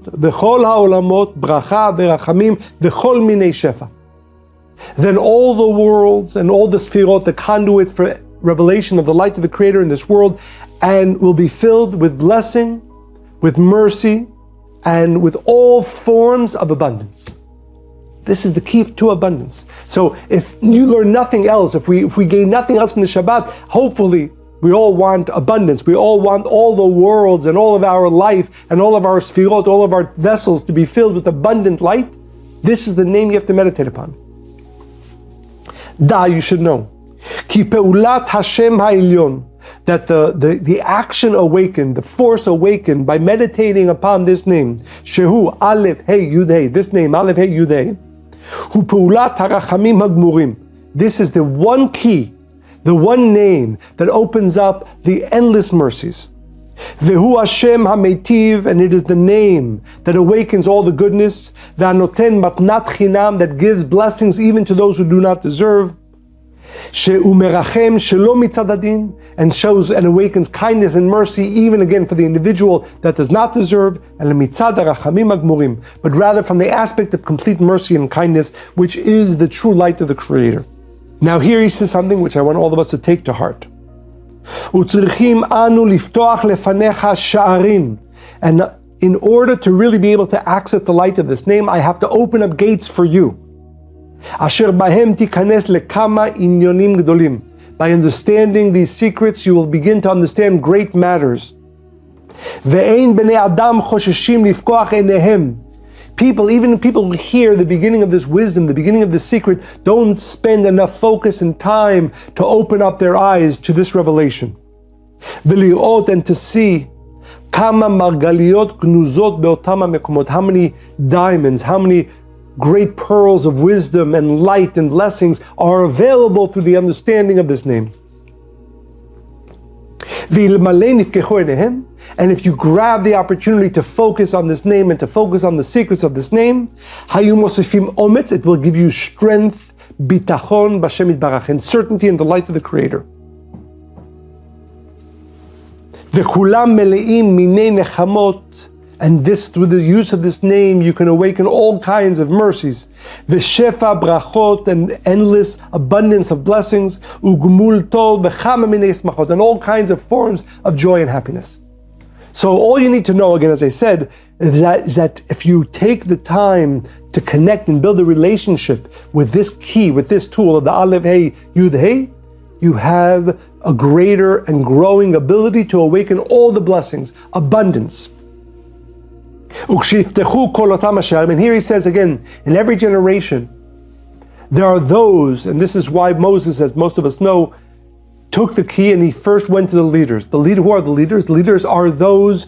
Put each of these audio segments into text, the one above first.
v'chol ha'olamot, bracha v'rachamim, v'chol minei shefa. Then all the worlds and all the sfirot, the conduits for revelation of the light of the Creator in this world, and will be filled with blessing, with mercy, and with all forms of abundance. This is the key to abundance. So if you learn nothing else, if we gain nothing else from the Shabbat, hopefully we all want abundance. We all want all the worlds and all of our life and all of our sfirot, all of our vessels to be filled with abundant light. This is the name you have to meditate upon. You should know. Ki peulat Hashem ha'ilyon, that the action awakened, the force awakened by meditating upon this name, Shehu Alef Hey Yud Hey, this name Alef Hey Yud Hey, Hu peulat harachamim hagmurim. This is the one key, the one name that opens up the endless mercies. Vehu Hashem HaMeitiv, and it is the name that awakens all the goodness. V'anoten matnat chinam, that gives blessings even to those who do not deserve. She'u merachem shelo mitzad hadin, and shows and awakens kindness and mercy even again for the individual that does not deserve. And mitzad harachamim hagmurim, but rather from the aspect of complete mercy and kindness, which is the true light of the Creator. Now here he says something which I want all of us to take to heart. Utzrichim anu liftoach lefanecha sha'arim, and in order to really be able to access the light of this name, I have to open up gates for you. Asher bahem tikanes lekama inyonim gdolim. By understanding these secrets, you will begin to understand great matters. Ve'ein bnei adam chosheshim lifkoach einehem. Even people who hear the beginning of this wisdom, the beginning of this secret, don't spend enough focus and time to open up their eyes to this revelation. V'li'ot, and to see kama margaliot gnuzot be'otam ha'mekomot, how many diamonds, how many great pearls of wisdom and light and blessings are available through the understanding of this name. And if you grab the opportunity to focus on this name and to focus on the secrets of this name, it will give you strength, bitachon b'Hashem yitbarach, and certainty in the light of the Creator. And this, through the use of this name, you can awaken all kinds of mercies. V'shefa brachot, and endless abundance of blessings. Ugmul tov v'chama minei smachot, and all kinds of forms of joy and happiness. So all you need to know, again, as I said, is that if you take the time to connect and build a relationship with this key, with this tool of the Alef Hey Yud Hey, you have a greater and growing ability to awaken all the blessings, abundance. And here he says again, in every generation, there are those, and this is why Moses, as most of us know, took the key and he first went to the leaders. Who are the leaders? The leaders are those,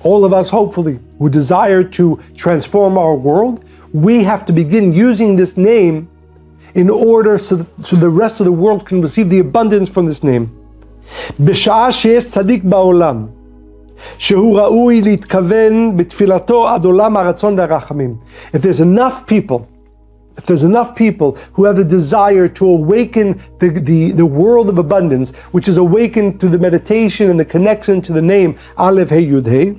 all of us hopefully, who desire to transform our world. We have to begin using this name in order so the rest of the world can receive the abundance from this name. B'sha'ah she'es tzadik ba'olam, shehu ra'ui litkaven b'tfilato ad olam haratzon v'harachamim. If there's enough people who have the desire to awaken the world of abundance, which is awakened through the meditation and the connection to the name Alef Hey Yud Hey,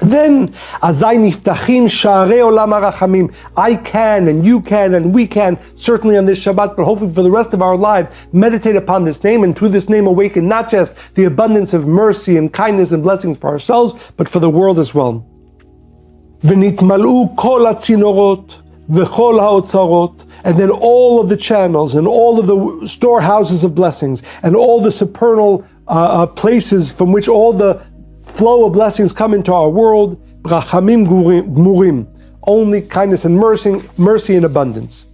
then azay niftachim sha'arei olam harachamim. I can, and you can, and we can, certainly on this Shabbat, but hopefully for the rest of our lives, meditate upon this name, and through this name awaken not just the abundance of mercy and kindness and blessings for ourselves, but for the world as well. V'nitmal'u kol hatzinorot v'chol ha'otzarot, and then all of the channels and all of the storehouses of blessings and all the supernal places from which all the flow of blessings come into our world, brachamim gmurim, only kindness and mercy and abundance.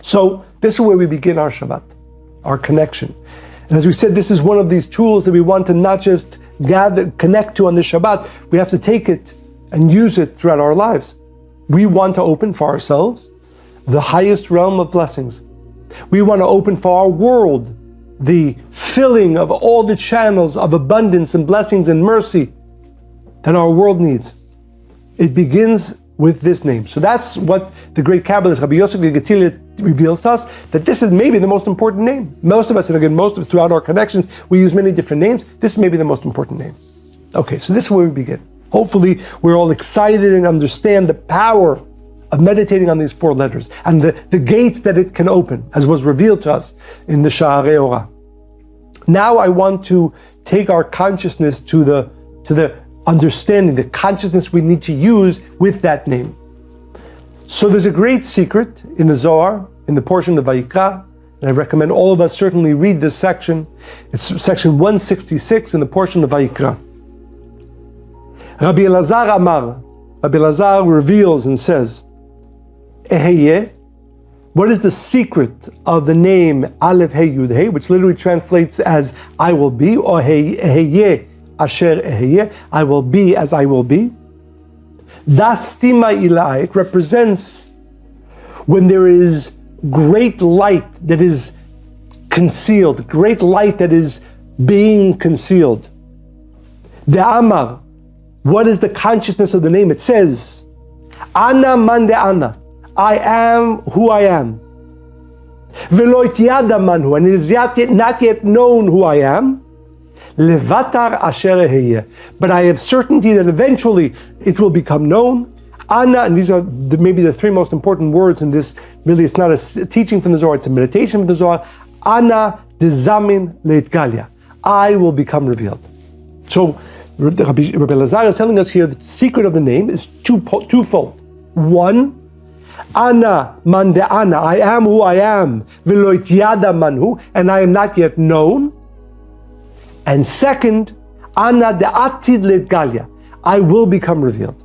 So this is where we begin our Shabbat, our connection. And as we said, this is one of these tools that we want to not just connect to on the Shabbat, we have to take it and use it throughout our lives. We want to open for ourselves the highest realm of blessings. We want to open for our world the filling of all the channels of abundance and blessings and mercy that our world needs. It begins with this name. So that's what the great Kabbalist Rabbi Yosef Getilia reveals to us, that this is maybe the most important name. Most of us, and again, most of us throughout our connections, we use many different names. This is maybe the most important name. Okay, so this is where we begin. Hopefully, we're all excited and understand the power of meditating on these 4 letters and the gates that it can open, as was revealed to us in the Sha'arei Orah. Now I want to take our consciousness to the understanding, the consciousness we need to use with that name. So there's a great secret in the Zohar, in the portion of Vayikra, and I recommend all of us certainly read this section. It's section 166 in the portion of Vayikra. Rabbi Elazar Amar, Rabbi Elazar reveals and says, Eheye, what is the secret of the name Alef Hey Yud Hey, which literally translates as I will be, or Eheye Asher Eheye, I will be as I will be? Das Stima Ilai, it represents when there is great light that is concealed, great light that is being concealed. De Amar, what is the consciousness of the name? It says, Ana man de Ana, I am who I am. Velo yada manhu, and it is not yet known who I am. Levatar asher eheye, but I have certainty that eventually it will become known. Ana, and these are maybe the 3 most important words in this. Really, it's not a teaching from the Zohar; it's a meditation from the Zohar. Ana dezamin leitgalia, I will become revealed. So, Rabbi Elazar is telling us here the secret of the name is twofold. One, Ana man de Ana, I am who I am, v'lo yada manhu, and I am not yet known. And second, Ana de atid leitgalia, I will become revealed.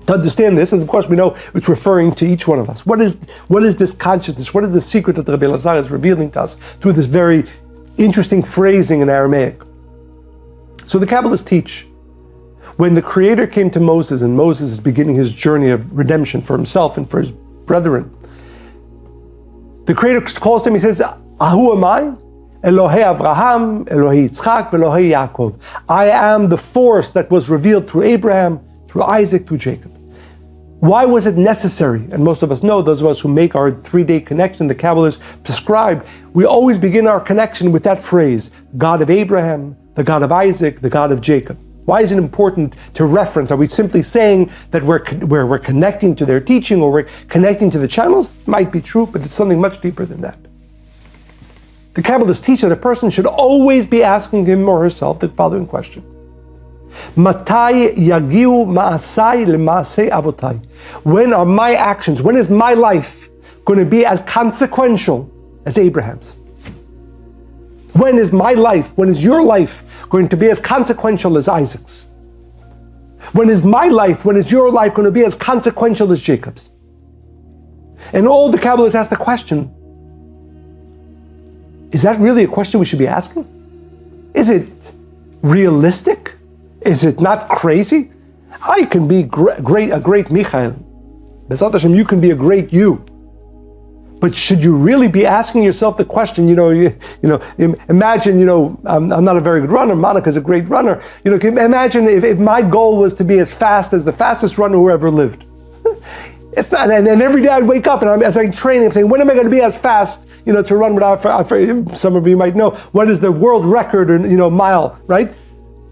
To understand this, and of course we know it's referring to each one of us. What is this consciousness? What is the secret that Rabbi Elazar is revealing to us through this very interesting phrasing in Aramaic? So the Kabbalists teach, when the Creator came to Moses, and Moses is beginning his journey of redemption for himself and for his brethren, the Creator calls to him, he says, Ahu am I? Elohei Avraham, Elohei Yitzchak, Elohei Yaakov. I am the force that was revealed through Abraham, through Isaac, through Jacob. Why was it necessary? And most of us know, those of us who make our 3-day connection, the Kabbalists prescribed, we always begin our connection with that phrase, God of Abraham, the God of Isaac, the God of Jacob. Why is it important to reference? Are we simply saying that we're connecting to their teaching, or we're connecting to the channels? Might be true, but it's something much deeper than that. The Kabbalists teach that a person should always be asking him or herself the following question. Matai yagiu ma'asai le'maasei avotai. When are my actions, when is my life going to be as consequential as Abraham's? When is my life, when is your life going to be as consequential as Isaac's? When is my life, when is your life going to be as consequential as Jacob's? And all the Kabbalists ask the question, is that really a question we should be asking? Is it realistic? Is it not crazy? I can be a great Michael. B'ezrat Hashem, you can be a great you. But should you really be asking yourself the question, imagine, I'm not a very good runner, Monica's a great runner. Imagine if my goal was to be as fast as the fastest runner who ever lived. It's not, and every day I'd wake up and as I'm training, I'm saying, when am I going to be as fast, to run without, some of you might know, what is the world record in, mile, right?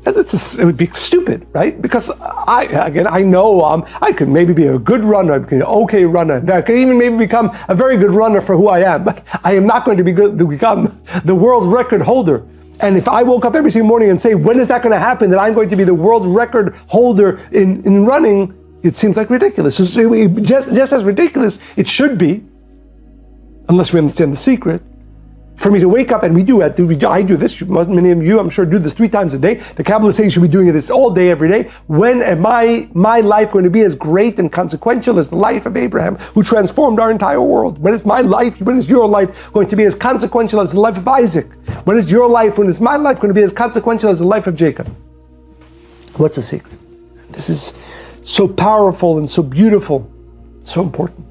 It would be stupid, right? Because I know I could maybe be a good runner, I could be an okay runner. I could even maybe become a very good runner for who I am, but I am not going to become the world record holder. And if I woke up every single morning and say, when is that going to happen, that I'm going to be the world record holder in running, it seems like ridiculous. So just as ridiculous it should be, unless we understand the secret, for me to wake up, and I do this, many of you I'm sure do this 3 times a day. The Kabbalists say you should be doing this all day, every day. When am my life going to be as great and consequential as the life of Abraham, who transformed our entire world? When is your life going to be as consequential as the life of Isaac? When is my life going to be as consequential as the life of Jacob? What's the secret? This is so powerful and so beautiful, so important.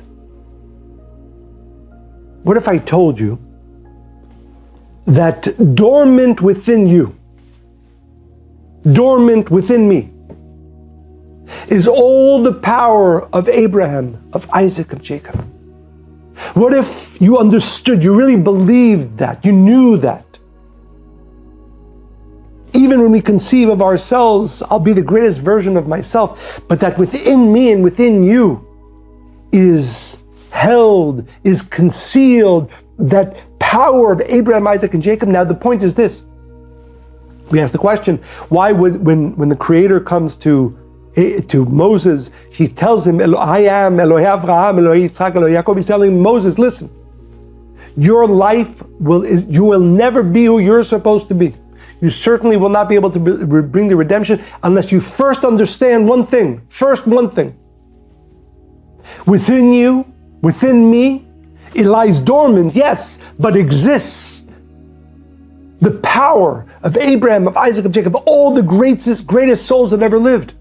What if I told you that dormant within you, dormant within me, is all the power of Abraham, of Isaac, of Jacob? What if you understood, you really believed that, you knew that? even when we conceive of ourselves, I'll be the greatest version of myself, but that within me and within you is held, is concealed, that power of Abraham, Isaac, and Jacob. Now the point is this. We ask the question, why would, when the Creator comes to Moses, he tells him, I am Elohei Avraham, Elohei Yitzchak, Elohei Yaakov. He's telling Moses, listen, your life you will never be who you're supposed to be. You certainly will not be able to bring the redemption unless you first understand one thing. First, one thing. Within you, within me, it lies dormant, yes, but exists the power of Abraham, of Isaac, of Jacob, all the greatest souls that ever lived.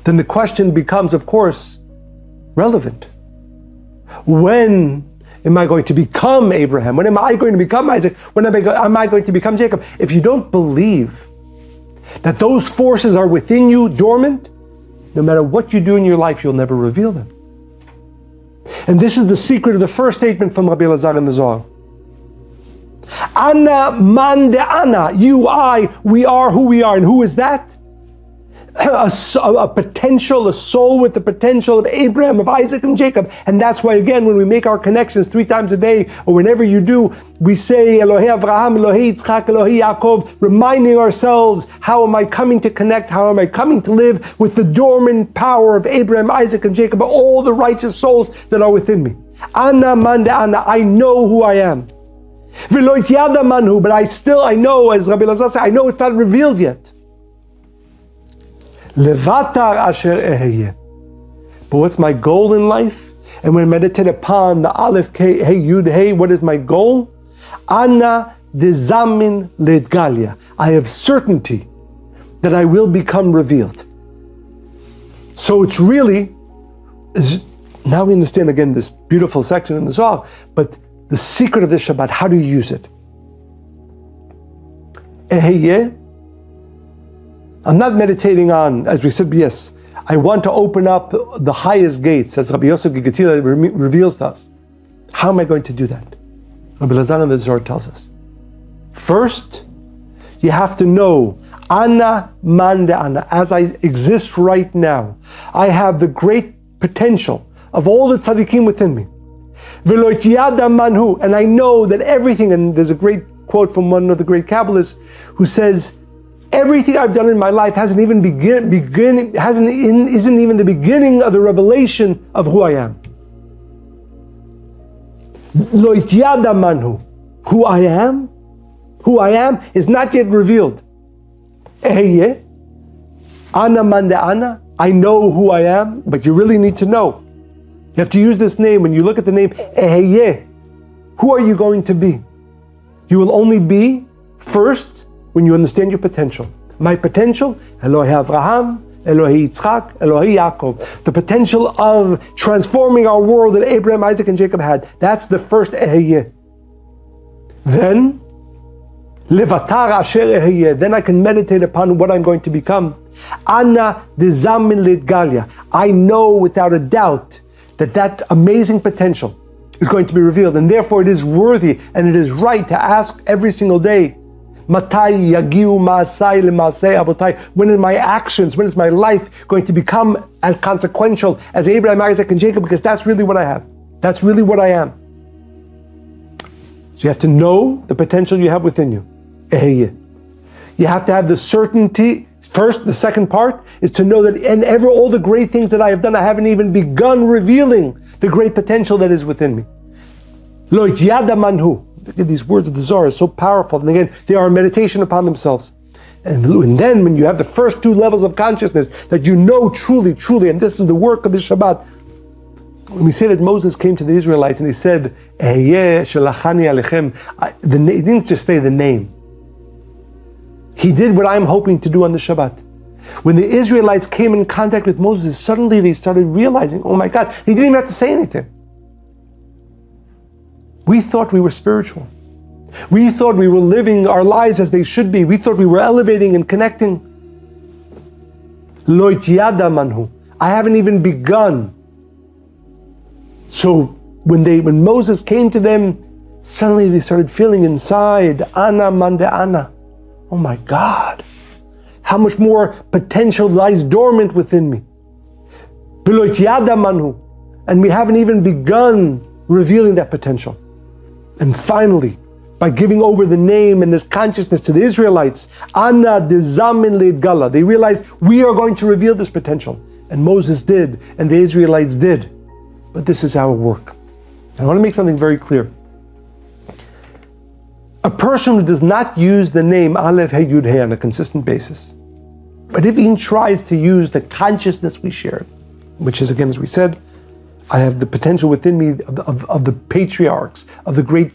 Then the question becomes, of course, relevant. When am I going to become Abraham? When am I going to become Isaac? When am I going to become Jacob? If you don't believe that those forces are within you dormant, no matter what you do in your life, you'll never reveal them. And this is the secret of the first statement from Rabbi Elazar in the Zohar. Ana man de ana, you, I, we are who we are. And who is that? A potential, a soul with the potential of Abraham, of Isaac, and Jacob. And that's why, again, when we make our connections 3 times a day, or whenever you do, we say Elohei Avraham, Elohei Yitzchak, Elohei Yaakov, reminding ourselves, how am I coming to connect? How am I coming to live with the dormant power of Abraham, Isaac, and Jacob, all the righteous souls that are within me? Ana man de ana, I know who I am. V'lo yada manhu, but I know, as Rabbi Elazar said, I know it's not revealed yet. Levatar asher eheye. But what's my goal in life? And when I meditate upon the Alef, Hey, Yud, Hey, what is my goal? Ana dezamin leitgalia. I have certainty that I will become revealed. So it's really, now we understand again this beautiful section in the Zohar, but the secret of this Shabbat, how do you use it? Eheye. I'm not meditating on, as we said, yes, I want to open up the highest gates, as Rabbi Yosef Gigatila reveals to us. How am I going to do that? Rabbi Elazar in the Zohar tells us. First, you have to know, Ana man de ana, as I exist right now, I have the great potential of all the tzaddikim within me. V'lo yada manhu, and I know that everything, and there's a great quote from one of the great Kabbalists who says, everything I've done in my life isn't even the beginning of the revelation of who I am. Lo yada manhu, who I am is not yet revealed. Eheye, ana man de ana, I know who I am, but you really need to know. You have to use this name. When you look at the name Eheye, who are you going to be? You will only be first when you understand your potential. My potential, Elohei Avraham, Elohei Yitzchak, Elohei Yaakov. The potential of transforming our world that Abraham, Isaac, and Jacob had. That's the first Eheye. Then, Levatar asher eheye. Then I can meditate upon what I'm going to become. Ana dezamin leitgalia. I know without a doubt that amazing potential is going to be revealed, and therefore it is worthy and it is right to ask every single day, Matai yagiu ma'asai le'ma'asei avotai. When is my actions, when is my life going to become as consequential as Abraham, Isaac, and Jacob? Because that's really what I have. That's really what I am. So you have to know the potential you have within you. Eheye. You have to have the certainty. First, the second part is to know that in all the great things that I have done, I haven't even begun revealing the great potential that is within me. Lo yada manhu. These words of the Zohar are so powerful. And again, they are a meditation upon themselves. And then when you have the first 2 levels of consciousness that you know truly, and this is the work of the Shabbat. When we say that Moses came to the Israelites and he said, Ehyeh shelachani alechem, he didn't just say the name. He did what I'm hoping to do on the Shabbat. When the Israelites came in contact with Moses, suddenly they started realizing, oh my God, he didn't even have to say anything. We thought we were spiritual. We thought we were living our lives as they should be. We thought we were elevating and connecting. Lo yada manhu. I haven't even begun. So when Moses came to them, suddenly they started feeling inside, Ana man de ana. Oh my God, how much more potential lies dormant within me. And we haven't even begun revealing that potential. And finally, by giving over the name and this consciousness to the Israelites, Ana dezamin leitgala, they realized we are going to reveal this potential. And Moses did, and the Israelites did. But this is our work. And I want to make something very clear. A person who does not use the name Alef, Hey, Yud, Hey on a consistent basis, but if he tries to use the consciousness we shared, which is, again, as we said, I have the potential within me of the patriarchs, of the great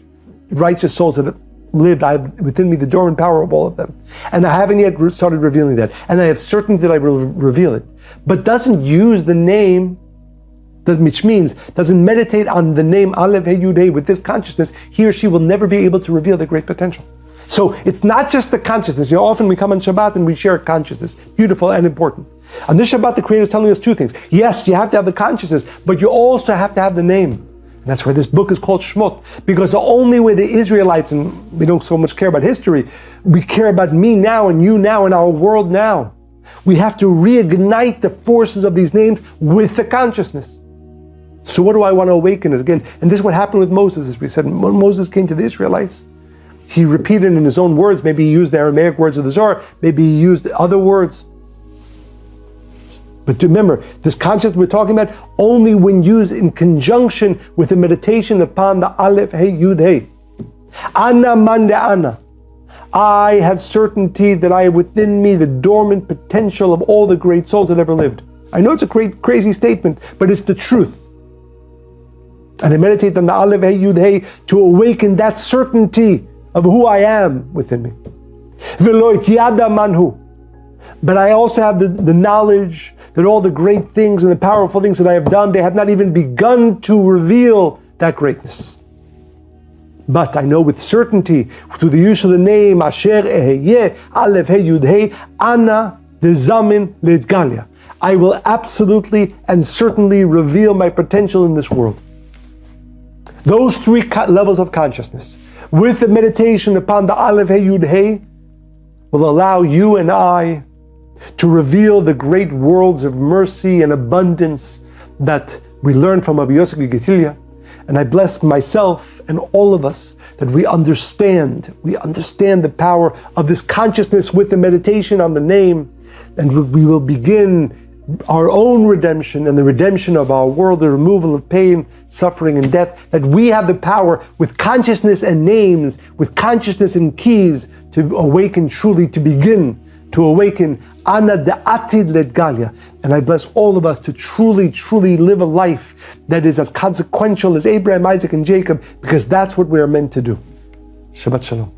righteous souls that have lived. I have within me the dormant power of all of them. And I haven't yet started revealing that. And I have certainty that I will reveal it. But doesn't use the name, which means doesn't meditate on the name Alef, Hey, Yud, Hey with this consciousness, he or she will never be able to reveal the great potential. So it's not just the consciousness. Often we come on Shabbat and we share consciousness. Beautiful and important. On this Shabbat, the Creator is telling us two things. Yes, you have to have the consciousness, but you also have to have the name. And that's why this book is called Shemot. Because the only way the Israelites, and we don't so much care about history, we care about me now and you now and our world now. We have to reignite the forces of these names with the consciousness. So what do I want to awaken is, again, and this is what happened with Moses, as we said, when Moses came to the Israelites, he repeated in his own words. Maybe he used the Aramaic words of the Zohar. Maybe he used other words. But remember, this consciousness we're talking about only when used in conjunction with the meditation upon the Alef, Hey, Yud, Hey. Ana mande ana. I have certainty that I have within me the dormant potential of all the great souls that ever lived. I know it's a great, crazy statement, but it's the truth. And I meditate on the Alef, Hey, Yud, Hey to awaken that certainty of who I am within me. But I also have the knowledge that all the great things and the powerful things that I have done, they have not even begun to reveal that greatness. But I know with certainty, through the use of the name Asher Eheyeh, Alef, Hey, Yud, Hey, Ana dezamin leitgalia. I will absolutely and certainly reveal my potential in this world. Those three levels of consciousness, with the meditation upon the Alef, Hey, Yud, Hey, will allow you and I to reveal the great worlds of mercy and abundance that we learn from Rabbi Yosef Getilia. And I bless myself and all of us that we understand the power of this consciousness with the meditation on the name, and we will begin our own redemption and the redemption of our world, the removal of pain, suffering, and death, that we have the power with consciousness and names, with consciousness and keys to awaken truly, to begin to awaken Ana de'atid leitgalia. And I bless all of us to truly, truly live a life that is as consequential as Abraham, Isaac, and Jacob, because that's what we are meant to do. Shabbat Shalom.